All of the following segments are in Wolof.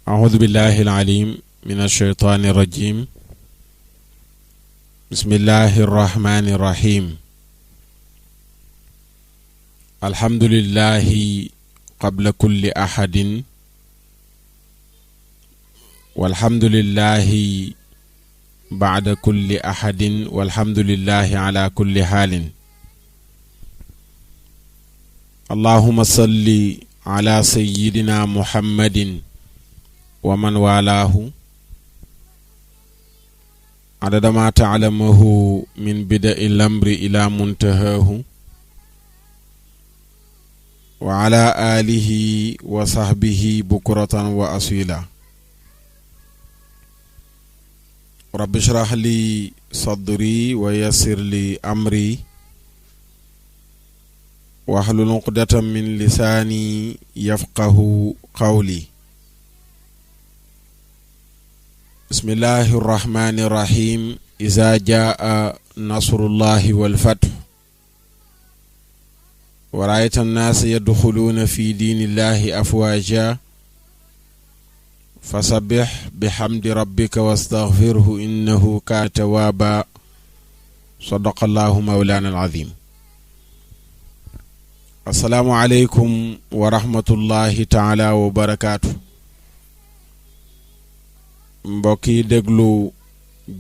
أعوذ بالله العليم من الشيطان الرجيم. بسم الله الرحمن الرحيم. الحمد لله قبل كل أحد، والحمد لله بعد كل أحد، والحمد لله على كل حال. اللهم صل على سيدنا محمد ومن والاه عدد ما تعلمه من بدء الأمر إلى منتهاه، وعلى آله وصحبه بكرة وأصيلا. رب اشرح لي صدري ويسر لي أمري واحلل عقدة من لساني يفقه قولي. بسم الله الرحمن الرحيم. إذا جاء نصر الله والفتح ورأيت الناس يدخلون في دين الله أفواجا فسبح بحمد ربك واستغفره إنه كان توابا. صدق الله مولانا العظيم. السلام عليكم ورحمة الله تعالى وبركاته. mbokk yi déglu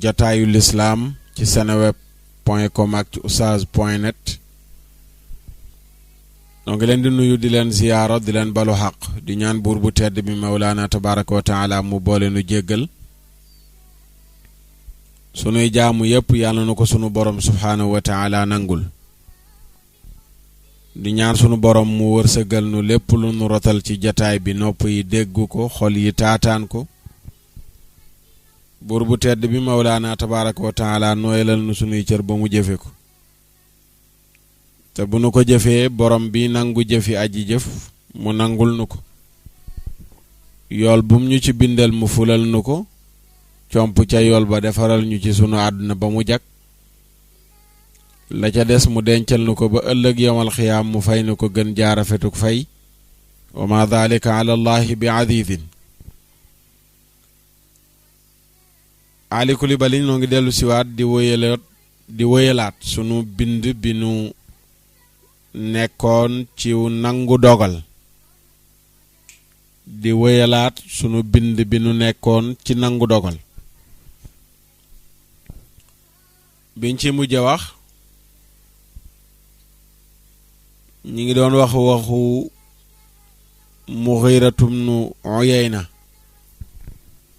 jataayu lislaam ci seneweb.com ak ci oustaz.net noo ngi leen di nuyu di leen ziyaara di leen balu xaq di ñaan buur bu tedd bi mawlaana tabaraka wa taala mu boole nu jéggal sunuy jaamu yépp yàlla na ko sunu borom subhaanahu wa taala nangul di ñaan sunu borom mu wërsëgal nu lépp lu nu rotal ci jataay bi nopp yi déggu ko xol yi taataan ko buur bu tedd bi mawlaana tabaraka wa taala nooyalal nu sunuy cër ba mu jëfe ko te bu nu ko jëfee borom bi nangu jëfi aji jëf mu nangul nu ko yool bum ñu ci bindal mu fulal nu ko comp ca yool ba defaral ñu ci sunu àdduna ba mu jag la ca des mu dencal nu ko ba ëllëg yawmal xiyaam mu fay nu ko gën jaarafetuk fay wa ma dhalika ala allahi bi azizin. Ali Coulibaly noo ngi dellu siwaat di wéyalaat sunu bind bi nu nekkoon ci nangu dogal di wéyalaat sunu bind bi nu nekkoon ci nangu dogal biñ ci mujj wax ñi ngi doon waxu Mughiratum nu Uyayna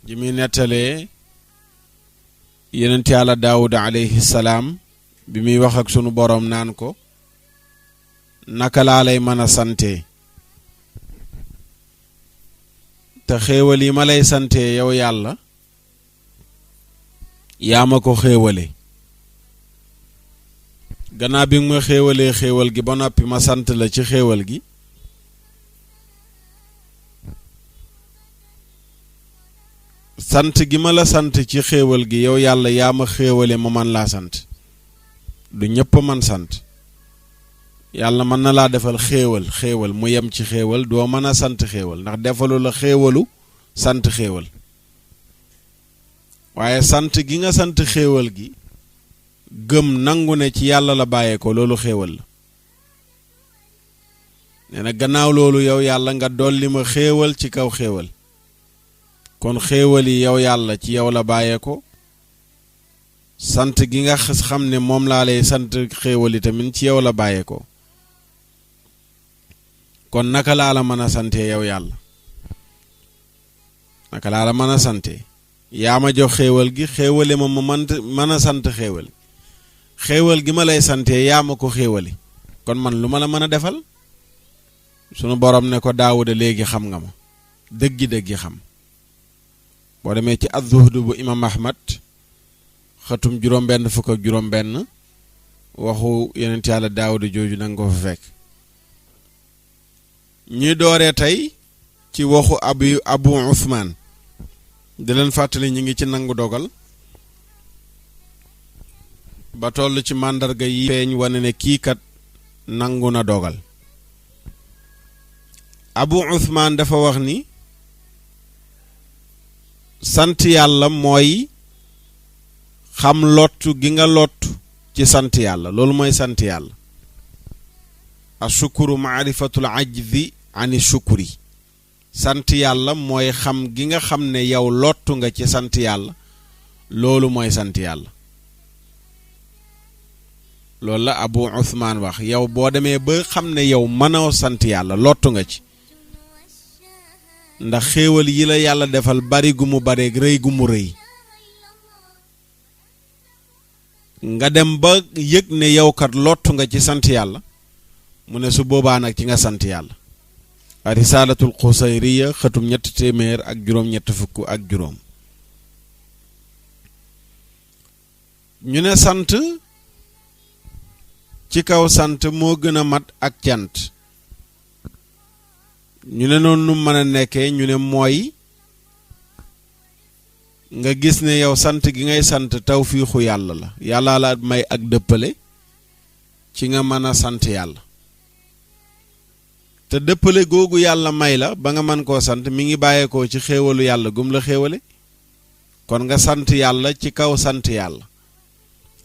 ji muy nettalee yonent Yàlla Daawuda alayhi salaam bi muy wax ak sunu boroom naan ko naka laa lay mën a sante te xéewal yi ma lay sante yow yàlla yaa ma ko xéewale gannaaw bi nga ma xéewalee xéewal gi ba noppi ma sant la ci xéewal gi sant gi ma la sant ci xéewal gi yow yàlla yaa ma xéewale ma man laa sant du ñëpp man sant yàlla mën na laa defal xéewal mu yem ci xéewal doo mën a sant xéewal ndax defalu la xéewalu sant xéewal waaye sant gi nga sant xéewal gi gëm nangu ne ci yàlla la bàyyee ko loolu xéewal la nee na gannaaw loolu yow yàlla nga dolli ma xéewal ci kaw xéewal kon xéewal yi yow yàlla ci yow la bàyyee ko sant gi nga xam ne moom laa lay sant xéewal yi tamit ci yow la bàyyee ko kon naka laa la mën a sante yow yàlla naka laa la mën a sante yaa ma jox xéewal gi xéewale ma mën a sant xéewal gi ma lay sante yaa ma ko xéewale kon man lu ma la mën a defal sunu borom ne ko Daawuda léegi xam nga ma dëggi xam boo demee ci az-Zuhd bu imam Ahmad xatum juróom-benn fukk ak juróom-benn waxu yonent Yàlla Daawuda jooju nanga ko fa fekk ñuy dooree tey ci waxu Abu Usmaan di leen fàttali ñi ngi ci nangu dogal ba toll ci màndarga yi feeñ wane ne kii kat nangu na dogal Abu Usmaan dafa wax ni sant yàlla mooy xam lottu gi nga lottu ci sant yàlla loolu mooy sant yàlla ashukuru maarifatul ajzi ani shukuri sant yàlla mooy xam gi nga xam ne yow lottu nga ci sant yàlla loolu mooy sant yàlla loolu la Abu Usmaan wax yow boo demee ba xam ne yow mënoo sant yàlla lottu nga ci ndax xéewal yi la yàlla defal bari gu mu bare rëy gu mu rëy nga dem ba yëg ne yow kat lottu nga ci sant yàlla mu ne su boobaa nag ci nga sant yàlla Risaalatul Xusayriya xëtum 387 ñu ne sant ci kaw sant moo gën a mat ak cant ñu ne noonu nu mën a nekkee ñu ne mooy nga gis ne yow sant gi ngay sant tawfiixu yàlla la yàlla la may ak dëppale ci nga mën a sant yàlla te dëppale googu yàlla may la ba nga mën koo sant mi ngi bàyyeekoo ci xéewalu yàlla gum la xéewale kon nga sant yàlla ci kaw sant yàlla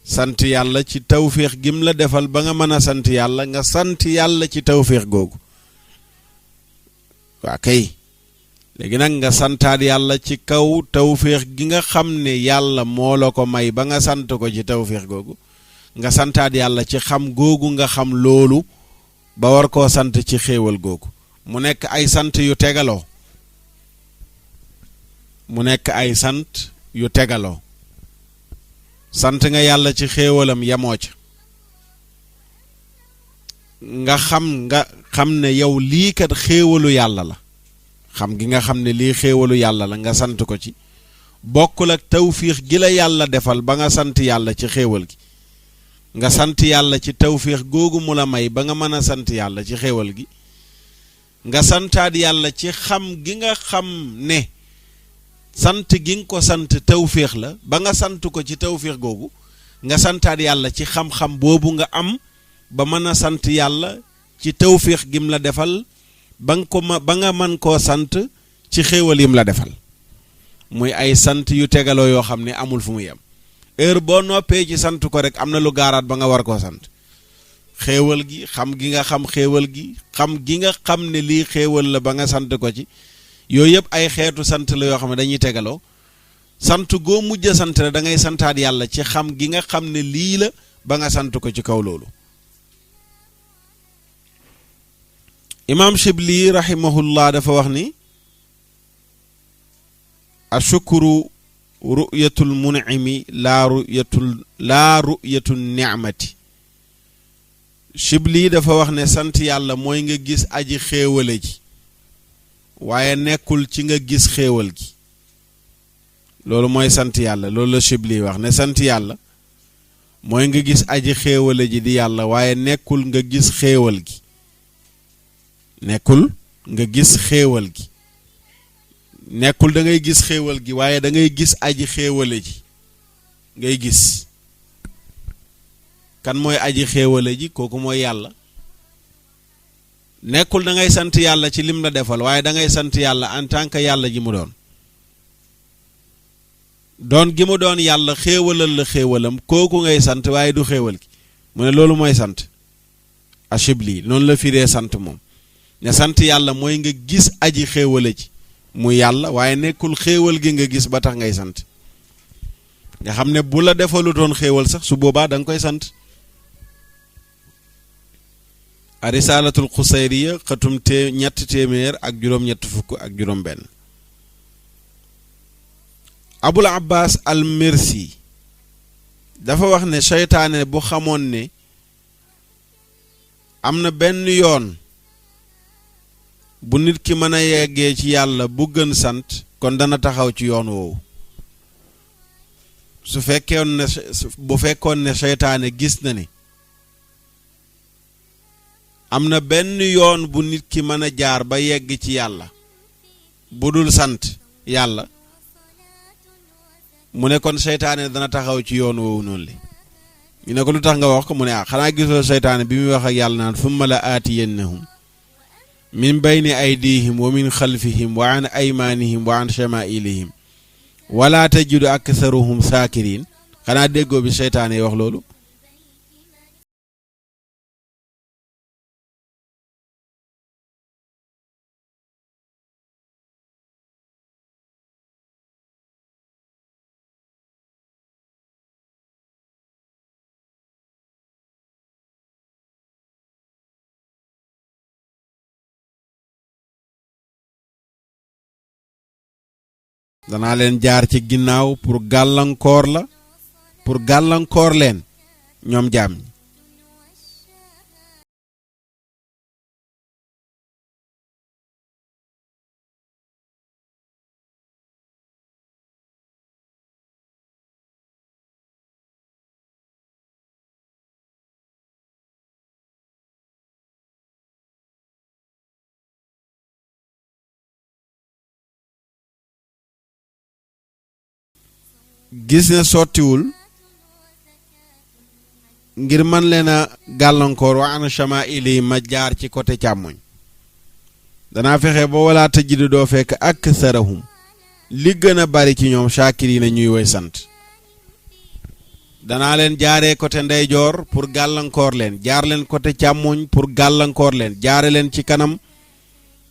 sant yàlla ci tawfiix gim la defal ba nga mën a sant yàlla nga sant yàlla ci tawfiix googu waa kay léegi nag nga santaat yàlla ci kaw tawfiix gi nga xam ne yàlla moo la ko may ba nga sant ko ci tawfiix googu nga santaat yàlla ci xam googu nga xam loolu ba war koo sant ci xéewal googu mu nekk ay sant yu tegaloo sant nga yàlla ci xéewalam yamoo ca nga xam ne yow lii kat xéewalu yàlla la xam gi nga xam ne lii xéewalu yàlla la nga sant ko ci bokkul ak tawfiix gi la yàlla defal ba nga sant yàlla ci xéewal gi nga sant yàlla ci tawfiix googu mu la may ba nga mën a sant yàlla ci xéewal gi nga santaat yàlla ci xam gi nga xam ne sant gi nga ko sant tawfiix la ba nga sant ko ci tawfiix googu nga santaat yàlla ci xam-xam boobu nga am ba mën a sant yàlla ci tawfiix gim la defal ba nga mën koo sant ci xéewal yim la defal muy ay sant yu tegaloo yoo xam ne amul fu mu yem heure boo noppee ci sant ko rek am na lu gaaraat ba nga war koo sant xéewal gi xam gi nga xam xéewal gi xam gi nga xam ne lii xéewal la ba nga sant ko ci yooyu yëpp ay xeetu sant la yoo xam ne dañuy tegaloo sant goo mujj a sant la da ngay santaat yàlla ci xam gi nga xam ne lii la ba nga sant ko ci kaw loolu imaam Shibli rahimahullah dafa wax ni ashukuru ru'yatul mun'imi laa ru'yatul ni'mati Shibli dafa wax ne sant yàlla mooy nga gis aji xéewale ji waaye nekkul ci nga gis xéewal gi loolu mooy sant yàlla loolu la Shibli wax ne sant yàlla mooy nga gis aji xéewale ji di yàlla waaye nekkul nga gis xéewal gi nekkul nga gis xéewal gi nekkul da ngay gis xéewal gi waaye da ngay gis aji xéewale ji ngay gis kan mooy aji xéewale ji kooku mooy yàlla nekkul da ngay sant yàlla ci lim la defal waaye da ngay sant yàlla en tant que yàlla ji mu doon gi mu doon yàlla xéewalal la xéewalam kooku ngay sant waaye du xéewal gi mu ne loolu mooy sant Ashibli noonu la firee sant moom ne sant yàlla mooy nga gis aji xéewale ji mu yàlla waaye nekkul xéewal gi nga gis ba tax ngay sant nga xam ne bu la defalu doon xéewal sax su boobaa da nga koy sant Risaalatul Xusayriya xatum 387 Abul Abbas al Mirsi dafa wax ne seytaane bu xamoon ne am na benn yoon bu nit ki mën a yeggee ci yàlla bu gën sant kon dana taxaw ci yoon woowu bu fekkoon ne seytaane gis na ne am na benn yoon bu nit ki mën a jaar ba yegg ci yàlla bu dul sant yàlla mu ne kon seytaane dana taxaw ci yoon woowu noonu li ñu ne ko lu tax nga wax ko mu ne xanaa gisoo seytaane bi muy wax ak yàlla naan summa la aatiyannahum min bayni aydihim wa min xalfihim wa an aymanihim wa an shamailihim wala tajidu aktharuhum sakirin xanaa déggoo bi seytaane yi wax loolu danaa leen jaar ci ginnaaw pour gàllankoor la pour gàllankoor leen ñoom jaam ñi gis ne sottiwul ngir man leen a gàllankoor wa ana shamaa'ili ma jaar ci côté càmmoñ danaa fexe ba wala tajidu doo fekk aktharahum li gën a bari ci ñoom shaakiriina ñuy woy sant danaa leen jaaree côté ndeyjoor pour gàllankoor leen jaar leen côté càmmoñ pour gàllankoor leen jaare leen ci kanam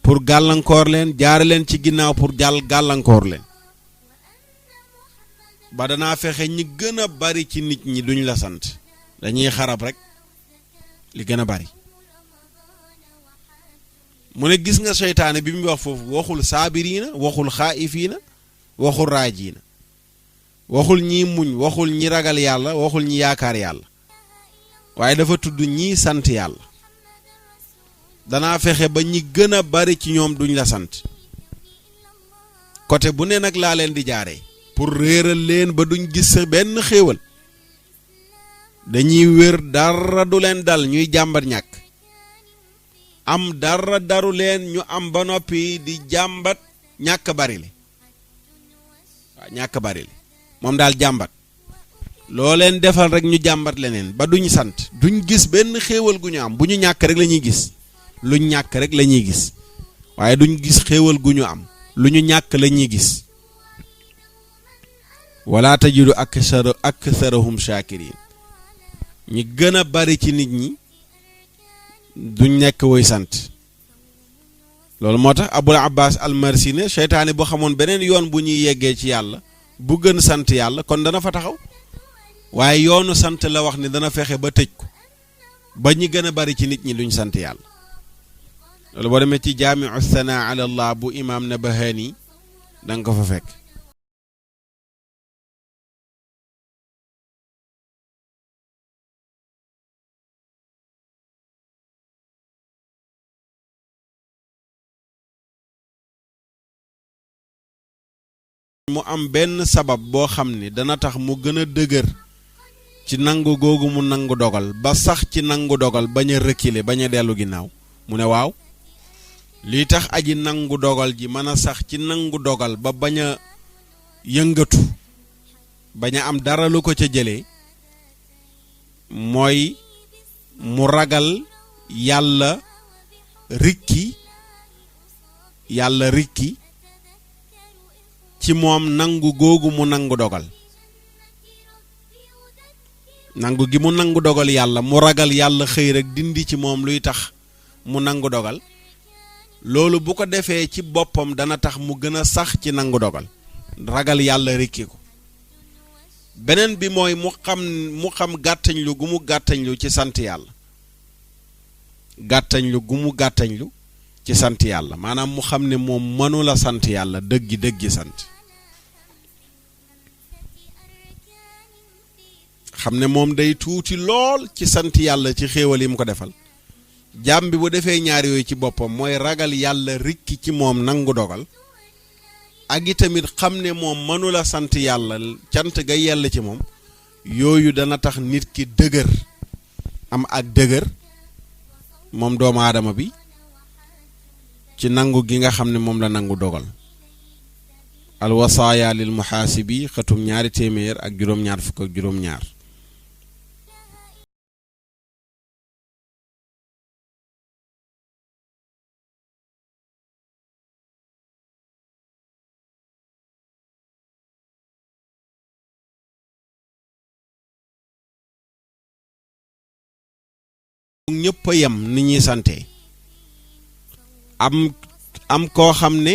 pour gàllankoor leen jaare leen ci ginnaaw pour gàllankoor leen ba danaa fexe ñi gën a bari ci nit ñi duñ la sant dañuy xarab rek li gën a bari mu ne gis nga seytaane bi mu wax foofu waxul saabiriina waxul xaa'ifiina waxul raajiina waxul ñi muñ waxul ñi ragal yàlla waxul ñi yaakaar yàlla waaye dafa tudd ñi sant yàlla danaa fexe ba ñi gën a bari ci ñoom duñ la sant côté bu ne nag laa leen di jaaree pour réeral leen ba duñ gis sa benn xéewal dañuy wér dara du leen dal ñuy jàmbat ñàkk am dara daru leen ñu am ba noppi di jàmbat ñàkk bari li waaw ñàkk bari li moom daal jàmbat loo leen defal rek ñu jàmbat leneen ba duñ sant duñ gis benn xéewal gu ñu am bu ñu ñàkk rek la ñuy gis luñ ñàkk rek la ñuy gis waaye duñ gis xéewal gu ñu am lu ñu ñàkk la ñuy gis wala tajidu aktharahum shakirin ñi gën a bari ci nit ñi duñ nekk woy sant loolu moo tax abul abbas almarsi ne seytaane bu xamoon beneen yoon bu ñuy yeggee ci yàlla bu gën sant yàlla kon dana fa taxaw waaye yoonu sant la wax ne dana fexe ba tëj ko ba ñi gën a bari ci nit ñi duñ sant yàlla loolu boo demee ci jaamiu sanaa ala allah bu imaam Nabahani danga ko fa fekk mu am benn sabab boo xam ne dana tax mu gën a dëgër ci nangu googu mu nangu dogal ba sax ci nangu dogal bañ a reculer bañ a dellu ginnaaw mu ne waaw lii tax aji nangu dogal ji mën a sax ci nangu dogal ba bañ a yëngatu bañ a am dara lu ko ca jëlee mooy mu ragal yàlla rikki ci moom nangu googu mu nangu dogal nangu gi mu nangu dogal yàlla mu ragal yàlla xëy rek dindi ci moom luy tax mu nangu dogal loolu bu ko defee ci boppam dana tax mu gën a sax ci nangu dogal ragal yàlla rikki ko beneen bi mooy mu xam gàttañlu gu mu gàttañlu ci sant yàlla gàttañlu gu mu gàttañlu ci sant yàlla maanaam mu xam ne moom mënula sant yàlla dëggi sant xam ne moom day tuuti lool ci sant yàlla ci xéewal yi mu ko defal jaam bi bu defee ñaar yooyu ci boppam mooy ragal yàlla rikki ci moom nangu dogal ak itamit xam ne moom mënula sant yàlla cant ga yell ci moom yooyu dana tax nit ki dëgër am ak dëgër moom doomu aadama bi ci nangu gi nga xam ne moom la nangu dogal alwasaaya lil muhaasibi xatum 200 ak juróom-ñaar fukk ak juróom-ñaar ñëpp a yem ni ñuy sante am koo xam ne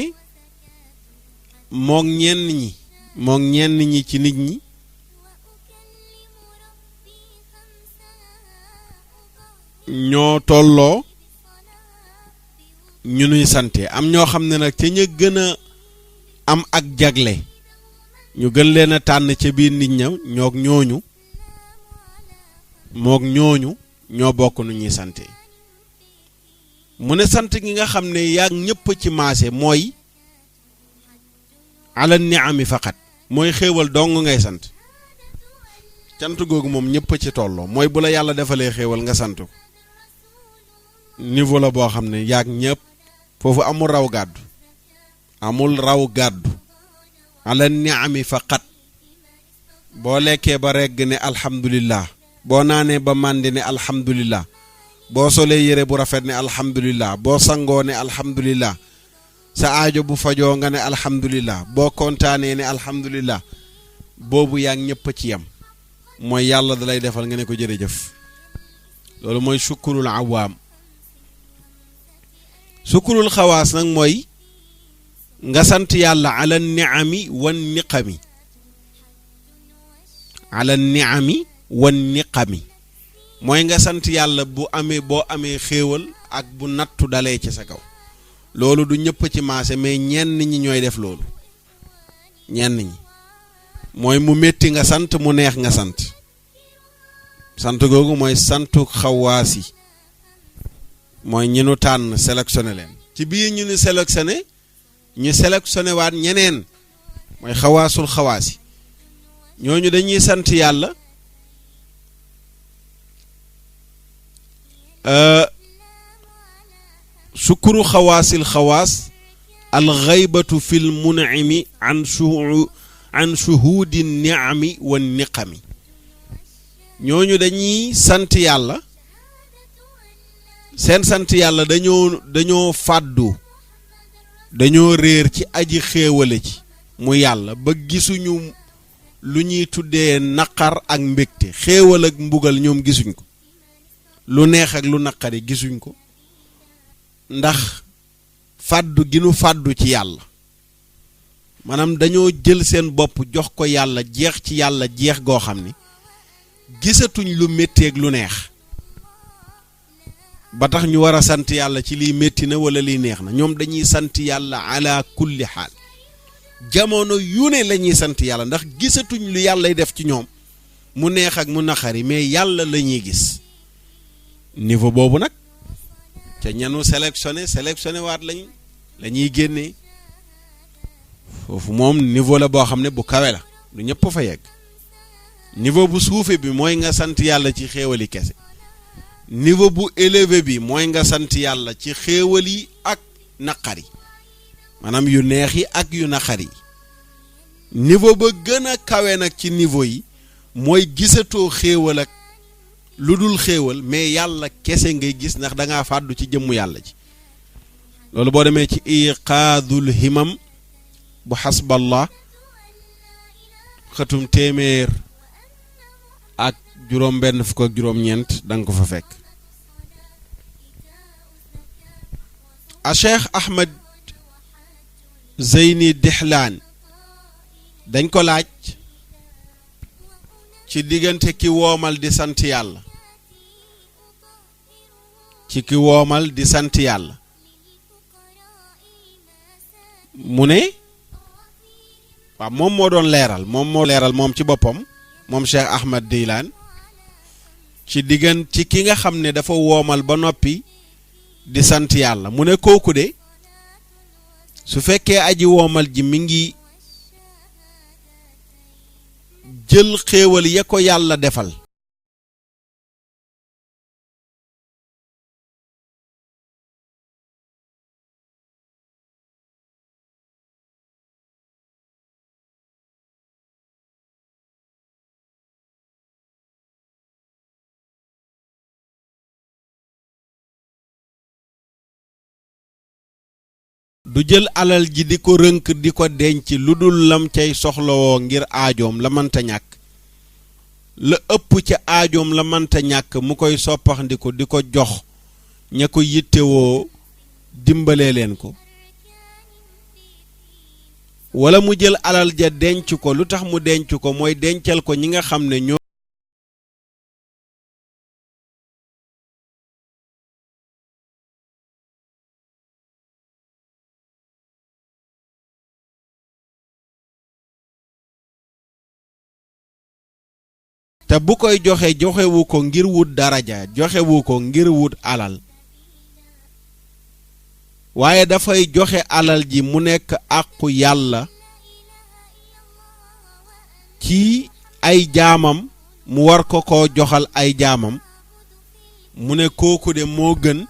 moog ñenn ñi ci nit ñi ñoo tolloo ñu nuy sante am ñoo xam ne nag ca ña gën a am ak jagle ñu gën leen a tànn ca biir nit ña moog ñooñu ñoo bokk nu ñuy sante mu ne sant gi nga xam ne yaag ñëpp ci maase mooy ala ni'ami faqat mooy xéewal dong ngay sant cant googu moom ñëpp ci tolloo mooy bu la yàlla defalee xéewal nga sant ko niveau la boo xam ne yaag ñëpp foofu amul raw gàddu ala ni'ami faqat boo lekkee ba regg ne alhamdulillah boo naanee ba màndi ne alhamdulillah boo solee yére bu rafet ne alhamdulillah boo sangoo ne alhamdulillah sa aajo bu fajoo nga ne alhamdulillah boo kontaanee ne alhamdulillah boobu yaa ngi ñëpp ci yam mooy yàlla da lay defal nga ne ko jërëjëf loolu mooy sukkurul awaam sukkurul xawaas nag mooy nga sant yàlla ala ni'ami wan niqami ala ni'ami wan niqami mooy nga sant yàlla boo amee xéewal ak bu nattu dalee ci sa kaw loolu du ñëpp ci maase mais ñenn ñi ñooy def loolu ñenn ñi mooy mu métti nga sant mu neex nga sant googu mooy santu xawaasi mooy ñi nu tànn sélectionné leen ci biir ñu ni sélectionné waat ñeneen mooy xawaasul xawaasi ñooñu dañuy sant yàlla sukuru xawaasil xawaas alxaybatu fil mun'imi an shuhudi ni'ami wa niqami ñooñu dañuy sant yàlla seen sant yàlla dañoo fàddu dañoo réer ci aji xéewale ci mu yàlla ba gisuñu lu ñuy tuddee naqar ak mbégte xéewal ak mbugal ñoom gisuñ ko lu neex ak lu naqari gisuñ ko ndax fàddu gi nu fàddu ci yàlla maanaam dañoo jël seen bopp jox ko yàlla jeex ci yàlla jeex goo xam ni gisatuñ lu métti ak lu neex ba tax ñu war a sant yàlla ci liy métti na wala liy neex na ñoom dañuy sant yàlla ala kulli xaal jamono yu ne la ñuy sant yàlla ndax gisatuñ lu yàllay def ci ñoom mu neex ak mu naqari mais yàlla la ñuy gis niveau boobu nag te ñanu sélectionné waat la ñuy génnee foofu moom niveau la boo xam ne bu kawe la lu ñëpp fa yegg niveau bu suufe bi mooy nga sant yàlla ci xéewali kese niveau bu élevé bi mooy nga sant yàlla ci xéewal yi ak naqar yi maanaam yu neex yi ak yu naqar yi niveau ba gën a kawe nag ci niveau yi mooy gisatoo xéewal ak lu dul xéewal mais yàlla kese ngay gis ndax da ngaa fàddu ci jëmmu yàlla ji loolu boo demee ci iqaadul himam bu xasballah xëtum téeméer ak juróom benn fukk ak juróom-ñeent da nga ko fa fekk a Cheikh Ahmed Zeyni Dihlaan dañ ko laaj ci diggante ki woomal di sant yàlla mu ne waaw moom moo doon leeral moom ci boppam moom Cheikh Ahmed Dihlaan ci ki nga xam ne dafa woomal ba noppi di sant yàlla mu ne kooku de su fekkee aji woomal ji mi ngi jël xéewal ya ko yàlla defal du jël alal ji di ko rënk di ko denc lu dul lam cay soxlawoo ngir aajoom la mënta ñàkk la ëpp ci aajoom la mënta ñàkk mu koy soppaxndiku di ko jox ña ko yittewoo dimbalee leen ko wala mu jël alal ja denc ko lu tax mu denc ko mooy dencal ko ñi nga xam ne ñoo te bu koy joxewu ko ngir wut daraja joxewu ko ngir wut alal waaye dafay joxe alal ji mu nekk àqu yàlla ci ay jaamam mu war ko joxal ay jaamam mu ne kooku de moo gën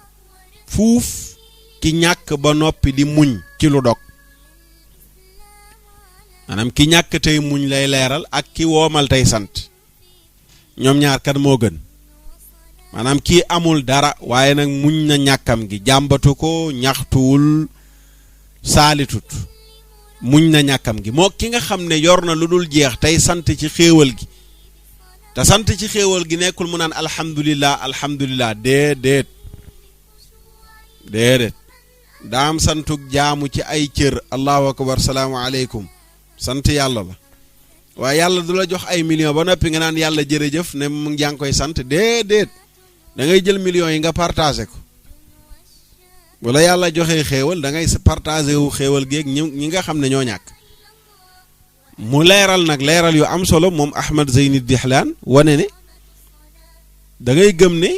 fuuf ki ñàkk ba noppi di muñ ci lu dog maanaam ki ñàkk tey muñ lay leeral ak ki woomal tey sant ñoom ñaar kan moo gën maanaam kii amul dara waaye nag muñ na ñàkkam gi jàmbatu ko ñaxtuwul saalitut muñ na ñàkkam gi moo ki nga xam ne yor na lu dul jeex tey sant ci xéewal gi te sant ci xéewal gi nekkul mu naan alhamdulillah alhamdulillah déedéet daam santug jaamu ci ay cër allahu akbar salaamu aleykum sant yàlla la waaye yàlla du la jox ay millions ba noppi nga naan yàlla jërëjëf ne mu ngi koy sant déedéet da ngay jël millions yi nga partagé ko bu la yàlla joxee xéewal da ngay partagé wu xéewal géeg ñi nga xam ne ñoo ñàkk mu leeral nag leeral yu am solo moom Ahmad Zeyni Dihlaan wane ne da ngay gëm ne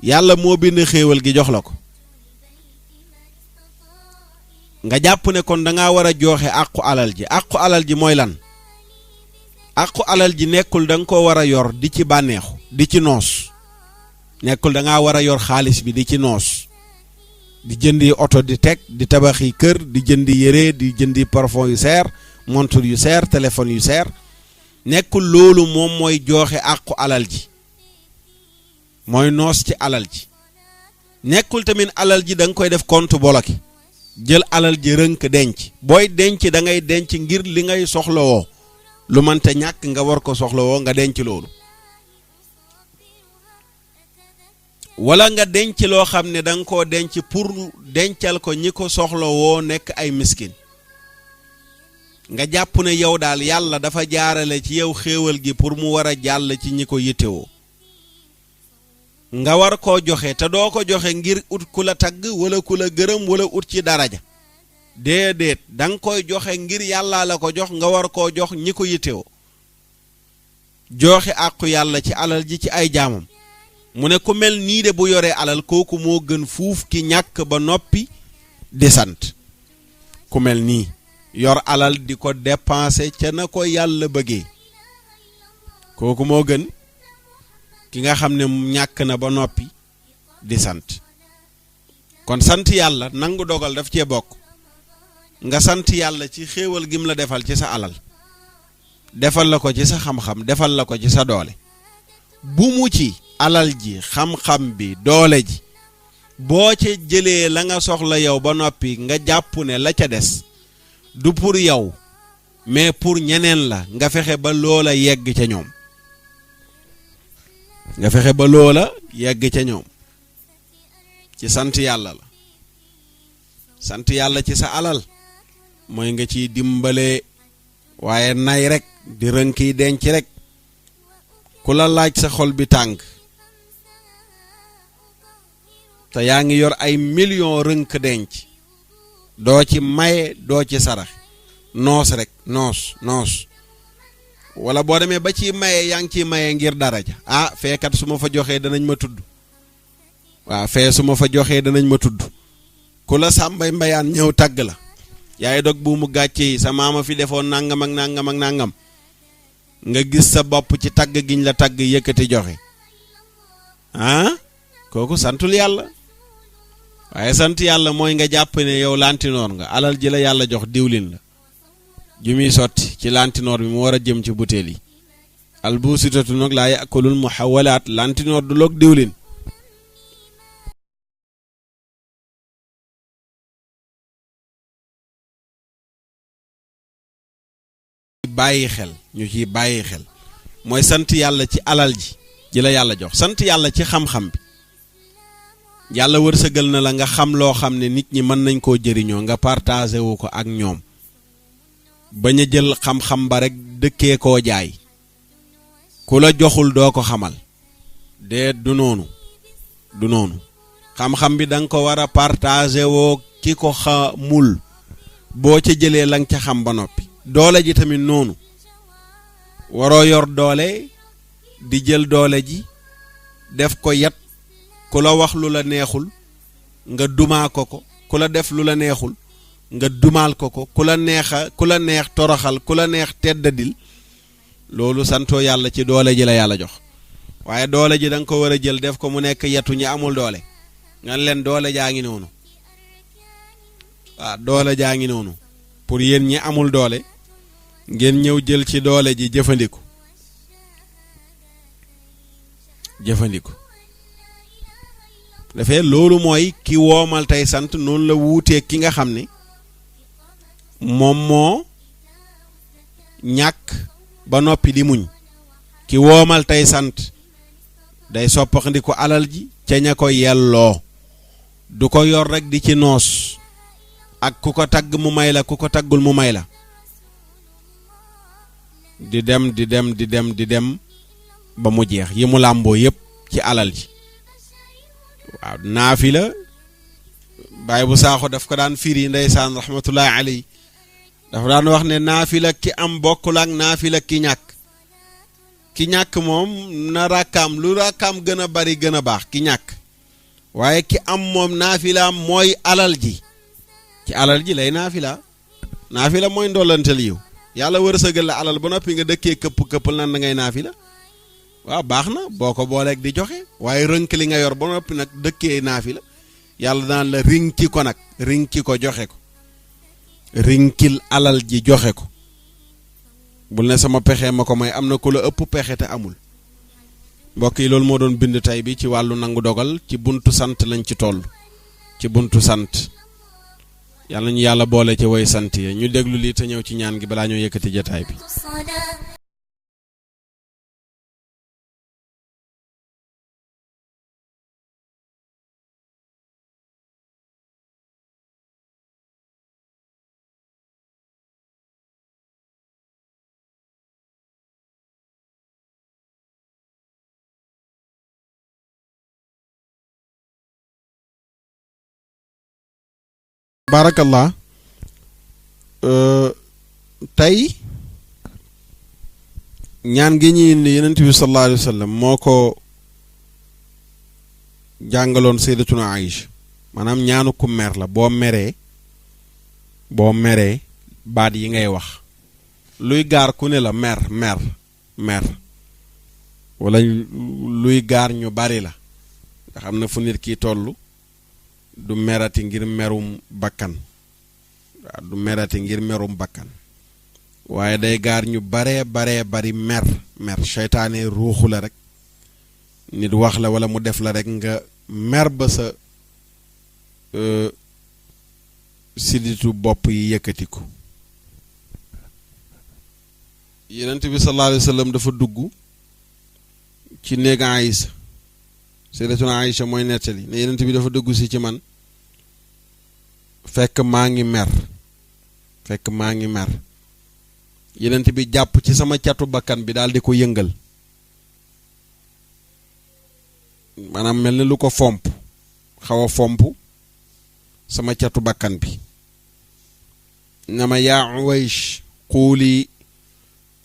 yàlla moo bind xéewal gi jox la ko nga jàpp ne kon da ngaa war a joxe àqu alal ji mooy lan àqu alal ji nekkul da nga ko war a yor di ci bànneexu di ci noos nekkul da ngaa war a yor xaalis bi di ci noos di jëndi oto di teg di tabaxi kër di jëndi yére di jëndi parfum yu seer montre yu seer téléphone yu seer nekkul loolu moom mooy joxe àqu alal ji mooy noos ci alal ji nekkul tamit alal ji da nga koy def compte bloqué jël alal ji rënk denc booy denc da ngay denc ngir li ngay soxlawoo lu mënta ñàkk nga war ko soxlawoo nga denc loolu wala nga denc loo xam ne da nga koo denc pour dencal ko ñi ko soxlawoo nekk ay miskin nga jàpp ne yow daal yàlla dafa jaarale ci yow xéewal gi pour mu war a jàll ci ñi ko yittewoo nga war koo joxe te doo ko joxe ngir ut ku la tagg wala ku la gërëm wala ut ci daraja déedéet da nga koy joxe ngir yàlla la ko jox nga war koo jox ñi ko yittewoo joxe àqu yàlla ci alal ji ci ay jaamam mu ne ku mel nii de bu yoree alal kooku moo gën fuuf ki ñàkk ba noppi di sant ku mel nii yor alal di ko dépenser ca na ko yàlla bëggee kooku moo gën ki nga xam ne ñàkk na ba noppi di sant kon sant yàlla nangu dogal daf cee bokk nga sant yàlla ci xéewal gim la defal ci sa alal defal la ko ci sa xam-xam defal la ko ci sa doole bu mu ci alal ji xam-xam bi doole ji boo ca jëlee la nga soxla yow ba noppi nga jàpp ne la ca des du pour yow mais pour ñeneen la nga fexe ba loola yegg ca ñoom ci sant yàlla la sant yàlla ci sa alal mooy nga ciy dimbale waaye nay rek di rënk yi denc rek ku la laaj sa xol bi tàng te yaa ngi yor ay millions rënk denc doo ci maye doo ci sarax noos rek noos wala boo demee ba ci maye yaa ngi ciy maye ngir daraja feekat su ma fa joxee danañ ma tudd waaw fee su ma fa joxee danañ ma tudd ku la sàmbay mbayaan ñëw tagg la yaay dog bu mu gàcce yi sa maama fi defoon nangam ak nangam ak nangam nga gis sa bopp ci tagg giñ la tagg yëkkati joxe kooku santul yàlla waaye sant yàlla mooy nga jàpp ne yow lantinoor nga alal ji la yàlla jox diwlin la ju muy sotti ci lantinoor bi mu war a jëm ci butéel yi albuusitatu nag laa yakulul muhawalaat lantinoor du loog diwlin ñu ciy bàyyi xel mooy sant yàlla ci alal ji la yàlla jox sant yàlla ci xam-xam bi yàlla wërsëgal na la nga xam loo xam ne nit ñi mën nañ koo jëriñoo nga partagé wu ko ak ñoom bañ a jël xam-xam ba rek dëkkee koo jaay ku la joxul doo ko xamal du noonu xam-xam bi da nga ko war a partagé woo ki ko xamul boo ca jëlee la nga ca xam ba noppi doole ji tamit noonu waroo yor doole di jël doole ji def ko yat ku la wax lu la neexul nga dumaa ko ku la def lu la neexul nga dumaal ko ku la neex toroxal ku la neex teddadil loolu santoo yàlla ci doole ji la yàlla jox waaye doole ji da nga ko war a jël def ko mu nekk yetu ñi amul doole nga leen doole jaa ngi noonu waaw doole jaa ngi noonu pour yéen ñi amul doole ngeen ñëw jël ci doole ji jëfandiku dafay loolu mooy ki woomal tey sant noonu la wuutee ki nga xam ni moom moo ñàkk ba noppi di muñ ki woomal tey sant day soppaxndiku alal ji ca ña ko yelloo du ko yor rek di ci noos ak ku ko tagg mu may la ku ko taggul mu may la di dem ba mu jeex yi mu làmboo yépp ci alal ji waaw naafila baay bu saaxo daf ko daan firi ndeysaan rahmatullahi alayhi dafa daan wax ne naafila ki am bokkul ak naafila ki ñàkk moom na rakkaam lu rakkaam gën a bari gën a baax ki ñàkk waaye ki am moom naafilaam mooy alal ji ci alal ji lay naafila mooy ndollantal yiw yàlla wërsëgal la alal ba noppi nga dëkkee këppal nan da ngay naafila waaw baax na boo ko booleeg di joxe waaye rënk li nga yor ba noppi nag dëkkee naafila yàlla daan la rinki ko joxe ko rinkil alal ji joxe ko bul ne sama pexe ma ko may am na ku la ëpp pexe te amul mbokk yi loolu moo doon bind tey bi ci wàllu nangu dogal ci buntu sant lañ ci toll ci buntu sant yàlla ñu yàlla boole ci way sant yi ñu déglu lii te ñëw ci ñaan gi balaa ñoo yëkkati jataay bi barakallah tey ñaan gi ñuy indi yonent bi sallallahu alayhi wa sallam moo ko jàngaloon sayyidatuna Aïcha maanaam ñaanu ku mer la boo meree baat yi ngay wax luy gaar ku ne la mer wala luy gaar ñu bari la nga xam ne fu nit ki tollu du merati ngir merum bakkan waaw du merati ngir merum bakkan waaye day gaar ñu baree bari mer seytaane ruuxu la rek nit wax la wala mu def la rek nga mer ba sa siditu bopp yi yëkkatiku Yonent bi sallallahu alayhi wa sallam dafa dugg ci néeg Aïcha Sayyidatuna Aïcha mooy nettali ne Yonent bi dafa dugg si ci man fekk maa ngi mer Yonent bi jàpp ci sama catu bakkan bi daal di ko yëngal maanaam mel ni lu ko xaw a fomp sama catu bakkan bi na ma yaa Uwaysh quuli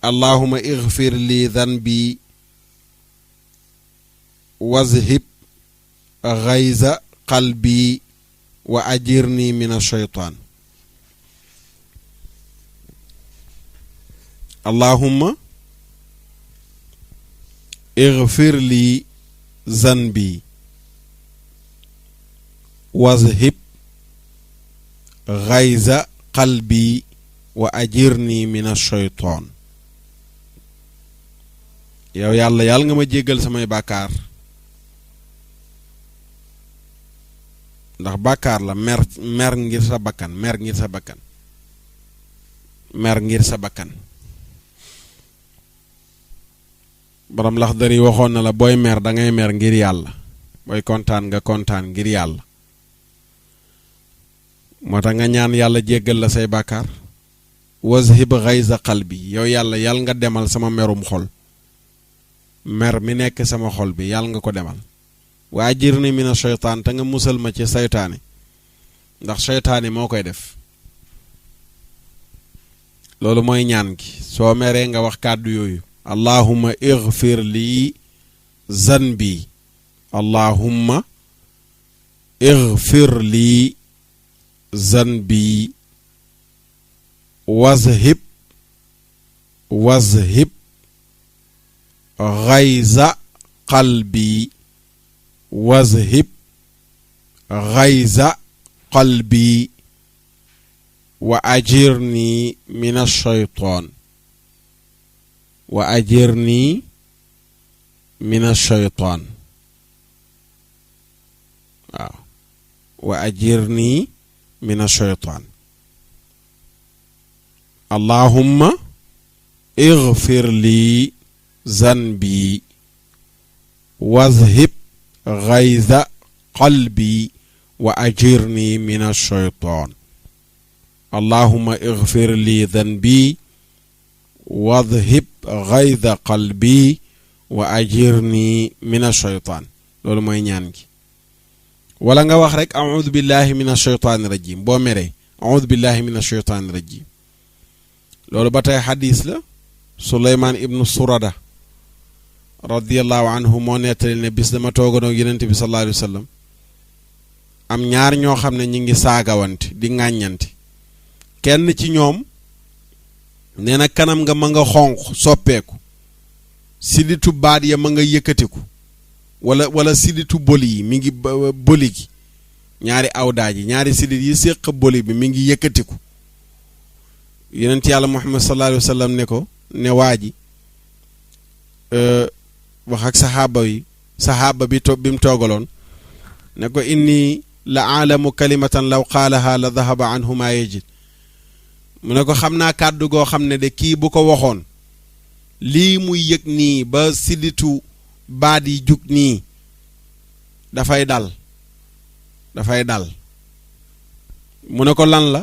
allahumma ighfir li dhanbi wazhib ghayza qalbi wa ajirni min ash-shaytan allahumma ighfir li dhanbi wazhib ghayza qalbi wa ajirni min ash-shaytan yow yàlla nga ma jéggal samay bàkkaar ndax bàkkaar la mer ngir sa bakkan mer ngir sa bakkan borom Laxdari waxoon na la booy mer da ngay mer ngir yàlla booy kontaan nga kontaan ngir yàlla moo tax nga ñaan yàlla jéggal la say bàkkaar wazhib ghayza qalbi yow yàlla nga demal sama merum xol mer mi nekk sama xol bi yàlla nga ko demal wa ajirni mina shaytaan te nga musal ma ci saytaane ndax saytaane moo koy def loolu mooy ñaan gi soo meree nga wax kàddu yooyu allahumma ighfir lii zanbi allahumma ighfir lii zanbi wazhib ghayza qalbi wazhib ghayza qalbi wa ajirni min ash-shaytaan wa ajirni min ash-shaytaan waaw wa ajirni min ash-shaytaan allahumma ighfir li zanbi wazhib ghayza qalbi wa ajirni min ash-shaytaan allahumma ighfir li zanbi wadhhib ghayza qalbi wa ajirni min ash-shaytaan loolu mooy ñaan gi wala nga wax rek a'udhu billahi min ash-shaytaani rajim boo meree a'udhu billahi min ash-shaytaani rajim loolu ba tey xadis la Suleymaan ibnu Surada radiyallahu anhu moo nettali ne bis dama toogoon ak Yonent bi sallallahu alayhi wa sallam am ñaar ñoo xam ne ñi ngi saagawante di ŋàññante kenn ci ñoom nee na kanam nga ma nga xonq soppeeku siditu baat ya ma nga yëkkatiku wala siditu boli yi mi ngi boli gi ñaari awdaa ji ñaari sidit yi séq boli bi mi ngi yëkkatiku yonent yàlla Muhammad sallallahu alayhi wa sallam ne ko ne waa ji wax ak saxaaba bi mu toogaloon ne ko inni la aalamu kalimatan law qaalaha la dhahaba anhu ma yajid mu ne ko xam naa kàddu goo xam ne de kii bu ko waxoon lii muy yëg nii ba sidditu baat yi jug nii dafay dal mu ne ko lan la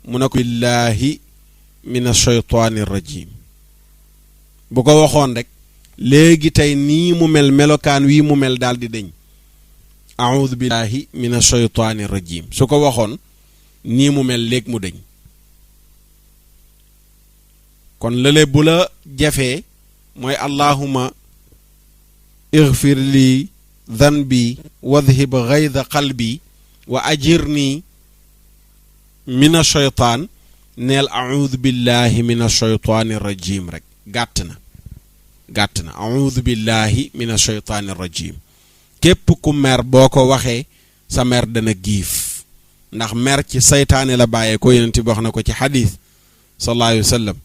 mu ne ko billahi min ash-shaytaani rajim bu ko waxoon rek léegi tey nii mu mel melokaan wii mu mel daal di deñ a'udhu billahi min ash-shaytaani rajim su ko waxoon nii mu mel léegi mu deñ kon lële bu la jafee mooy allahumma ighfir li dhanbi wadhhib ghayza qalbi wa ajirni min ash-shaytaan neel a'udhu billahi min ash-shaytaani rajim rek gàtt na a'udhu billahi min ash-shaytaani rajim képp ku mer boo ko waxee sa mer dana giif ndax mer ci saytaane la bàyyee ko Yonent bi wax na ko ci xadiis sallallahu alayhi wa sallam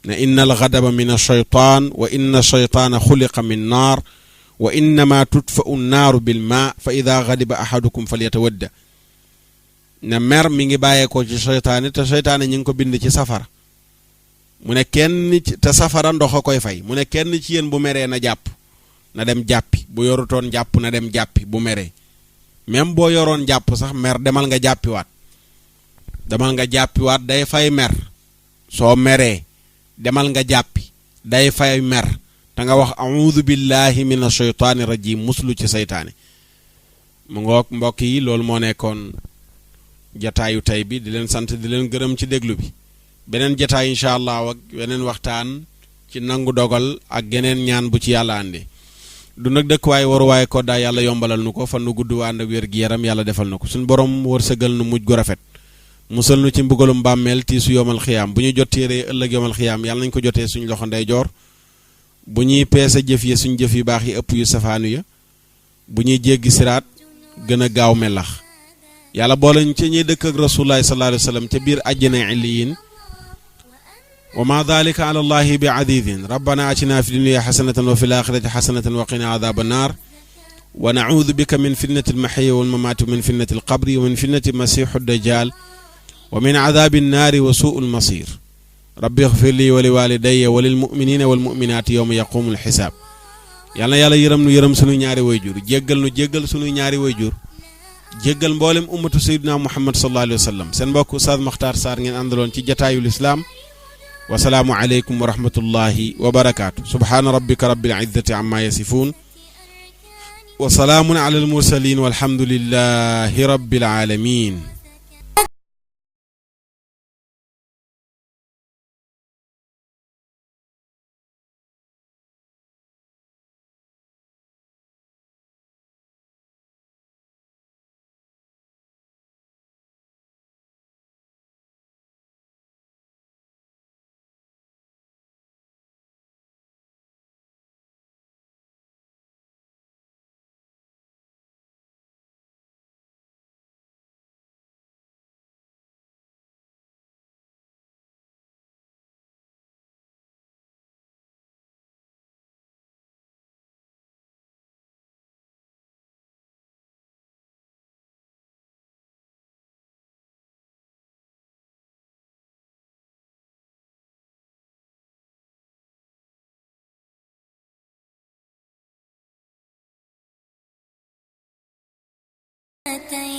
ne inna al-ghadaba min ash-shaytaan wa inna ash-shaytaana xuliqa min naar wa innama tudfa'u an-naaru bil maa fa idha ghadiba ahadukum falyatawadda ne mer mi ngi bàyyeekoo ci seytaane te seytaane ñi ngi ko bind ci safara mu ne kenn te safara ndox a koy fay mu ne kenn ci yéen bu meree na jàpp na dem jàppi bu yorutoon jàpp na dem jàppi bu meree même boo yoroon jàpp sax mer demal nga jàppiwaat day fay mer soo meree demal nga jàppi day fay mer te nga wax a'udhu billahi minash shaytaani rajim muslu ci seytaane mu ngoog mbokk yi loolu moo nekkoon jataayu tey bi di leen sant di leen gërëm ci déglu bi beneen jataay incha allah ak beneen waxtaan ci nangu dogal ak geneen ñaan bu ci yàlla àndee du nag dëkkuwaay waruwaay ko daa yàlla yombalal nu ko fan nu gudd ànd ak wér gi yaram yàlla defal na ko suñu borom wërsëgal nu mujj gu rafet musal nu ci mbugalum bàmmeel tiisu yomal xiyaam bu ñu jot téere ëllëg yomal xiyaam yàlla nañ ko jotee suñu loxo ndeyjoor bu ñuy peese jëf yi suñu jëf yu baax yi ëpp yu safaanu ya bu ñuy jéggi siraat gën a gaaw melax yàlla boole ñu ci ñuy dëkk ak rasulullahi sallallahu alayhi wa sallam ca biir àjjana illiyin wa ma dalika ala allahi bi adidin rabbana atina fi dunya xasanatan wa fi l axirati xasanatan wa qina adaba annar wa naudu bika min fitnati almaxiya walmamaati wa min fitnati alqabri wa min fitnati masiixu dajjal wa min adabi annaari wa suu almasir rabbi ixfir li wa li walidayya wa lilmuminina walmuminaati yowma yaqumu alxisaab yal na yàlla yërëm nu yërëm sunuy ñaari wayjur jéggal nu jéggal sunuy ñaari wayjur jéggal mboolem ummatu sayyidina Muhammad sallallahu alayhi wa sallam seen mbokk Oustaz Makhtar Sarr ngeen àndaloon ci jataayul islaam wasalaamu aleykum wa rahmatullahi wa barakaatu subhaana rabbika rabbil izzati amma yasifuun wa salaamun ala al mursalin walhamdulillahi rabbil alamin أتيت